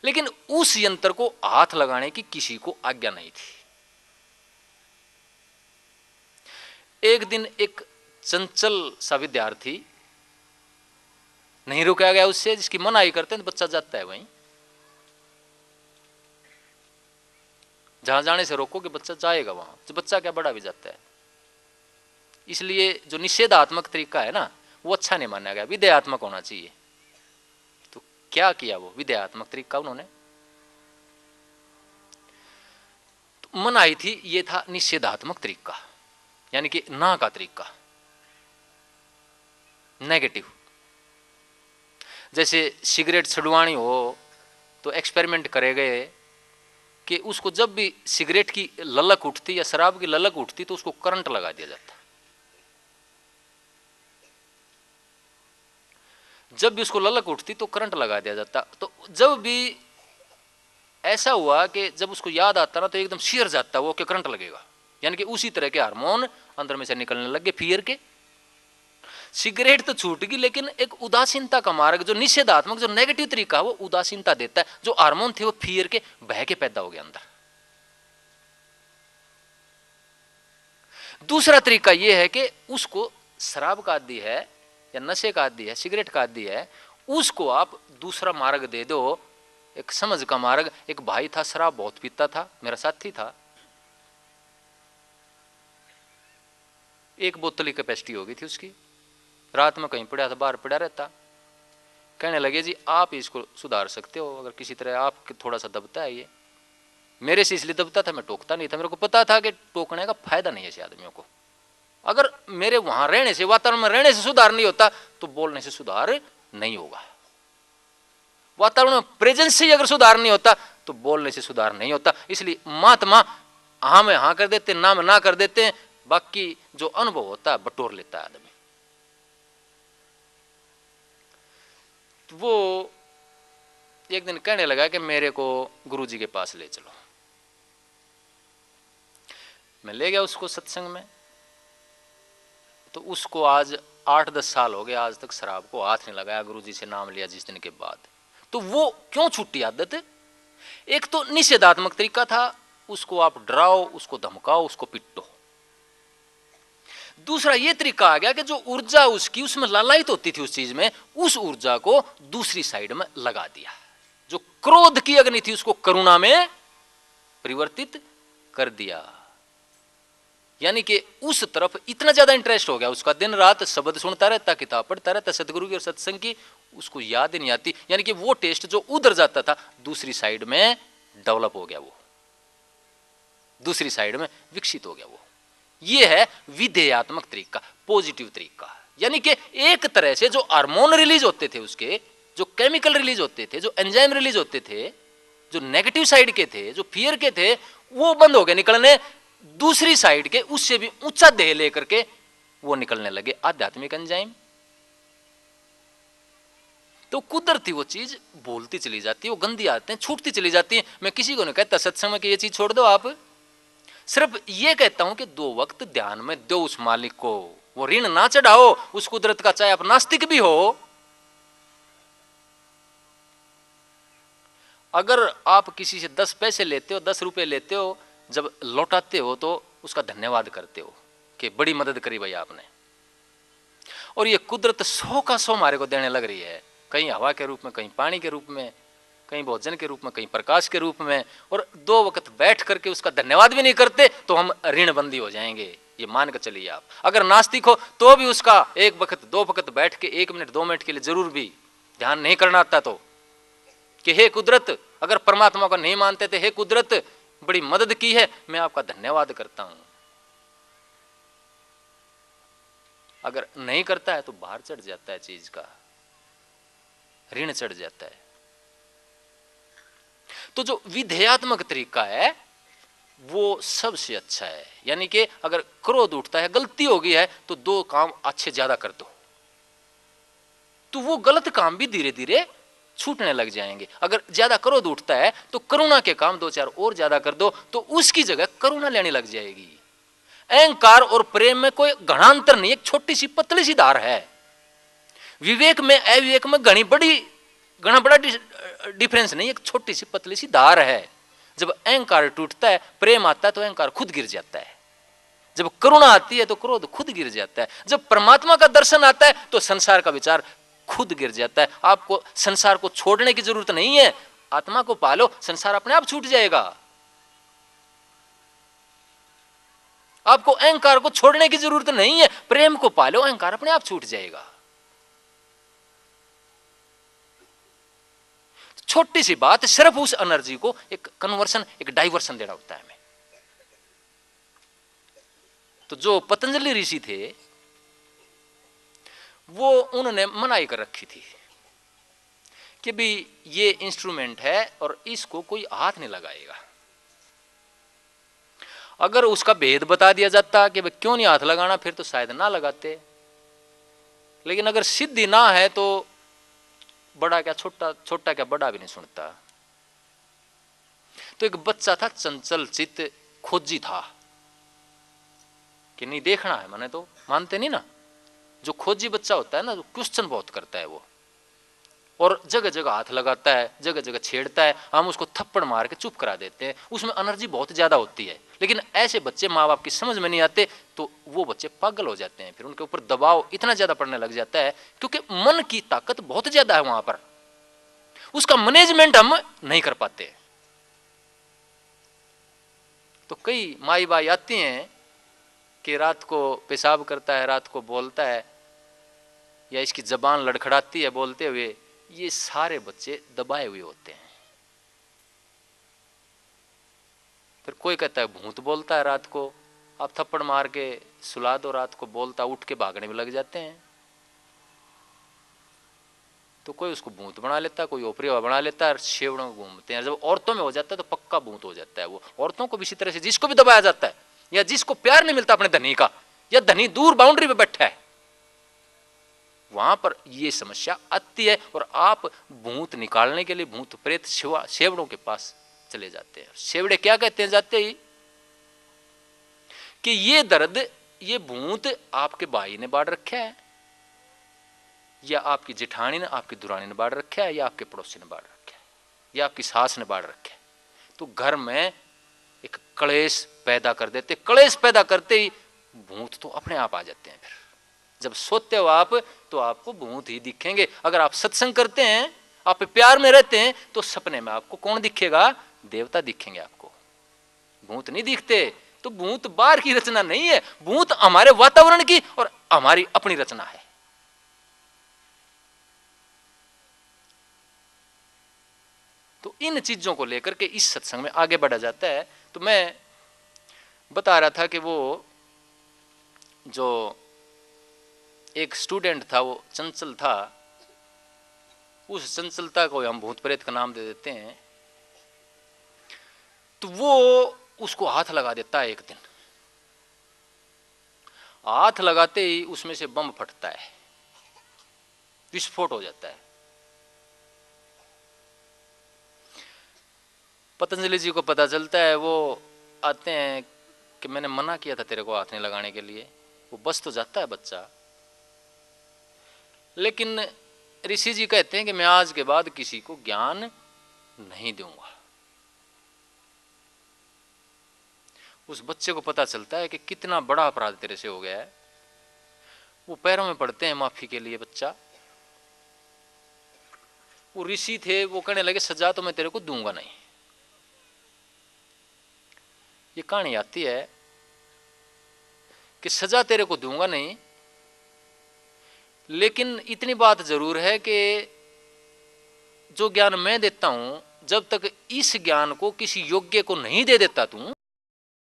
लेकिन उस यंत्र को हाथ लगाने की किसी को आज्ञा नहीं थी। एक दिन एक चंचल सा विद्यार्थी नहीं रुका गया उससे, जिसकी मनाही करते हैं तो बच्चा जाता है वहीं। जहां जाने से रोको कि बच्चा जाएगा वहां, तो बच्चा क्या बड़ा भी जाता है। इसलिए जो निषेधात्मक तरीका है ना, वो अच्छा नहीं माना गया, विधेयात्मक होना चाहिए। तो क्या किया वो विधेयात्मक तरीका उन्होंने, तो मनाही थी, ये था निषेधात्मक तरीका, यानी कि ना का तरीका, नेगेटिव। जैसे सिगरेट छुड़वानी हो तो एक्सपेरिमेंट करे गए कि उसको जब भी सिगरेट की ललक उठती या शराब की ललक उठती तो उसको करंट लगा दिया जाता। जब भी उसको ललक उठती तो करंट लगा दिया जाता। तो जब भी ऐसा हुआ कि जब उसको याद आता ना तो एकदम शियर जाता वो कि करंट लगेगा, यानी कि उसी तरह के हार्मोन अंदर में से निकलने लगे फियर के। सिगरेट तो छूट गई, लेकिन एक उदासीनता का मार्ग, जो निषेधात्मक, जो नेगेटिव तरीका वो उदासीनता देता है। जो हार्मोन थे वो फियर के बह के पैदा हो गया अंदर। दूसरा तरीका यह है कि उसको शराब का आदी है या नशे का आदी है, सिगरेट का आदी है, उसको आप दूसरा मार्ग दे दो, एक समझ का मार्ग। एक भाई था, शराब बहुत पीता था, मेरा साथी था, एक बोतल की कैपेसिटी हो गई थी उसकी। रात में कहीं पड़ा था, बाहर पड़ा रहता। कहने लगे जी आप इसको सुधार सकते हो अगर किसी तरह, आप थोड़ा सा दबता है ये। मेरे से इसलिए दबता था, मैं टोकता नहीं था, मेरे को पता था कि टोकने का फायदा नहीं है ऐसे आदमियों को। अगर मेरे वहां रहने से, वातावरण में रहने से सुधार नहीं होता तो बोलने से सुधार नहीं होगा। वातावरण में प्रेजेंस से अगर सुधार नहीं होता तो बोलने से सुधार नहीं होता। इसलिए महात्मा हाँ में हाँ कर देते, ना में ना कर देते हैं, बाकी जो अनुभव होता है बटोर लेता है आदमी। तो वो एक दिन कहने लगा कि मेरे को गुरुजी के पास ले चलो। मैं ले गया उसको सत्संग में। तो उसको आज 8-10 साल हो गए, आज तक शराब को हाथ नहीं लगाया, गुरुजी से नाम लिया जिस दिन के बाद। तो वो क्यों छूटी आदत? एक तो निषेधात्मक तरीका था, उसको आप डराओ, उसको धमकाओ, उसको पिटो। दूसरा ये तरीका आ गया कि जो ऊर्जा उसकी उसमें लालायित होती थी उस चीज में, उस ऊर्जा को दूसरी साइड में लगा दिया। जो क्रोध की अग्नि थी उसको करुणा में परिवर्तित कर दिया। यानी कि उस तरफ इतना ज्यादा इंटरेस्ट हो गया उसका, दिन रात शब्द सुनता रहता, किताब पढ़ता रहता सदगुरु की और सत्संग की, उसको याद ही नहीं आती। यानी कि वो टेस्ट जो उधर जाता था दूसरी साइड में डेवलप हो गया, वो दूसरी साइड में विकसित हो गया। वो ये है विधेयात्मक तरीका, पॉजिटिव तरीका। यानी कि एक तरह से जो हार्मोन रिलीज होते थे उसके, जो केमिकल रिलीज होते थे, जो एंजाइम रिलीज होते थे, जो नेगेटिव साइड के थे, जो फियर के थे, वो बंद हो गए निकलने। दूसरी साइड के उससे भी ऊंचा देह लेकर के वो निकलने लगे आध्यात्मिक एंजाइम। तो कुदरती वो चीज बोलती चली जाती है, वो गंदी आदतें छूटती चली जाती है। मैं किसी को नहीं कहता सत्संग में कि ये चीज छोड़ दो, आप सिर्फ ये कहता हूं कि 2 वक्त ध्यान में दो उस मालिक को, वो ऋण ना चढ़ाओ उस कुदरत का, चाहे आप नास्तिक भी हो। अगर आप किसी से 10 पैसे लेते हो, 10 रुपए लेते हो, जब लौटाते हो तो उसका धन्यवाद करते हो कि बड़ी मदद करी भाई आपने। और ये कुदरत 100 का 100 हमारे को देने लग रही है, कहीं हवा के रूप में, कहीं पानी के रूप में, कहीं भोजन के रूप में, कहीं प्रकाश के रूप में। और 2 वक्त बैठ करके उसका धन्यवाद भी नहीं करते तो हम ऋणबंदी हो जाएंगे, ये मान कर चलिए आप। अगर नास्तिक हो तो भी उसका 1 वक्त 2 वक्त बैठ के 1 मिनट 2 मिनट के लिए जरूर भी ध्यान नहीं करना आता तो कि हे कुदरत, अगर परमात्मा को नहीं मानते थे, हे कुदरत बड़ी मदद की है, मैं आपका धन्यवाद करता हूं। अगर नहीं करता है तो बाहर चढ़ जाता है, चीज का ऋण चढ़ जाता है। तो जो विधेयात्मक तरीका है वो सबसे अच्छा है। यानी कि अगर क्रोध उठता है, गलती हो गई है, तो 2 काम अच्छे ज्यादा कर दो, तो वो गलत काम भी धीरे धीरे छूटने लग जाएंगे। अगर ज्यादा क्रोध उठता है तो करुणा के काम 2-4 और ज्यादा कर दो, तो उसकी जगह करुणा लेने लग जाएगी। अहंकार और प्रेम में कोई घना अंतर नहीं, एक छोटी सी पतली सी धार है। विवेक में अविवेक में घना बड़ा डिफरेंस नहीं, एक छोटी सी पतली सी धार है। जब अहंकार टूटता है, प्रेम आता है तो अहंकार खुद गिर जाता है। जब करुणा आती है तो क्रोध खुद गिर जाता है। जब परमात्मा का दर्शन आता है तो संसार का विचार खुद गिर जाता है। आपको संसार को छोड़ने की जरूरत नहीं है, आत्मा को पालो, संसार अपने आप छूट जाएगा। आपको अहंकार को छोड़ने की जरूरत नहीं है, प्रेम को पालो, अहंकार अपने आप छूट जाएगा। छोटी सी बात, सिर्फ उस एनर्जी को एक कन्वर्सन, एक डाइवर्सन देना होता है हमें। तो जो पतंजलि ऋषि थे वो उन्होंने मनाही कर रखी थी कि भी ये इंस्ट्रूमेंट है और इसको कोई हाथ नहीं लगाएगा। अगर उसका भेद बता दिया जाता कि भाई क्यों नहीं हाथ लगाना, फिर तो शायद ना लगाते। लेकिन अगर सिद्धि ना है तो बड़ा क्या छोटा, छोटा क्या बड़ा भी नहीं सुनता। तो एक बच्चा था, चंचल चित्त, खोजी था कि नहीं देखना है, मैंने तो मानते नहीं ना। जो खोजी बच्चा होता है ना, जो क्वेश्चन बहुत करता है वो, और जगह जगह हाथ लगाता है, जगह जगह छेड़ता है, हम उसको थप्पड़ मार के चुप करा देते हैं। उसमें एनर्जी बहुत ज्यादा होती है। लेकिन ऐसे बच्चे माँ बाप की समझ में नहीं आते तो वो बच्चे पागल हो जाते हैं। फिर उनके ऊपर दबाव इतना ज्यादा पड़ने लग जाता है क्योंकि मन की ताकत बहुत ज्यादा है वहां पर, उसका मैनेजमेंट हम नहीं कर पाते। तो कई माई बाई आती हैं कि रात को पेशाब करता है, रात को बोलता है, या इसकी जबान लड़खड़ाती है बोलते हुए। ये सारे बच्चे दबाए हुए होते हैं। फिर कोई कहता है भूत बोलता है रात को, आप थप्पड़ मार के सुला दो, रात को बोलता, उठ के भागने में लग जाते हैं। तो कोई उसको भूत बना लेता है, कोई ओपरी बना लेता है, शेवड़ों को घूमते हैं। जब औरतों में हो जाता है तो पक्का भूत हो जाता है वो। औरतों को भी इसी तरह से, जिसको भी दबाया जाता है या जिसको प्यार नहीं मिलता अपने धनी का, या धनी दूर बाउंड्री पे बैठा है, वहां पर ये समस्या आती है। और आप भूत निकालने के लिए भूत प्रेत शेवड़ों के पास चले जाते हैं। शेवड़े क्या कहते हैं जाते ही कि ये दर्द, ये भूत आपके भाई ने बांट रखा है, या आपकी जेठानी ने, आपकी दुरानी ने बांट रखा है, या आपके पड़ोसी ने बांट रखा है, या आपकी सास ने बांट रखा है। तो घर में एक कलेश पैदा कर देते। कलेश पैदा करते ही भूत तो अपने आप आ जाते हैं। फिर जब सोते हो आप तो आपको भूत ही दिखेंगे। अगर आप सत्संग करते हैं, आप प्यार में रहते हैं, तो सपने में आपको कौन दिखेगा? देवता दिखेंगे आपको, भूत नहीं दिखते। तो भूत बाहर की रचना नहीं है, भूत हमारे वातावरण की और हमारी अपनी रचना है। तो इन चीजों को लेकर के इस सत्संग में आगे बढ़ा जाता है। तो मैं बता रहा था कि वो जो एक स्टूडेंट था वो चंचल था, उस चंचलता को हम भूत प्रेत का नाम दे देते हैं। तो वो उसको हाथ लगा देता है। एक दिन हाथ लगाते ही उसमें से बम फटता है, विस्फोट हो जाता है। पतंजलि जी को पता चलता है, वो आते हैं कि मैंने मना किया था तेरे को हाथ नहीं लगाने के लिए। वो बस तो जाता है बच्चा, लेकिन ऋषि जी कहते हैं कि मैं आज के बाद किसी को ज्ञान नहीं दूंगा। उस बच्चे को पता चलता है कि कितना बड़ा अपराध तेरे से हो गया है। वो पैरों में पड़ते हैं माफी के लिए बच्चा। वो ऋषि थे, वो कहने लगे सजा तो मैं तेरे को दूंगा नहीं। ये कहानी आती है कि सजा तेरे को दूंगा नहीं, लेकिन इतनी बात जरूर है कि जो ज्ञान मैं देता हूं, जब तक इस ज्ञान को किसी योग्य को नहीं दे देता तू,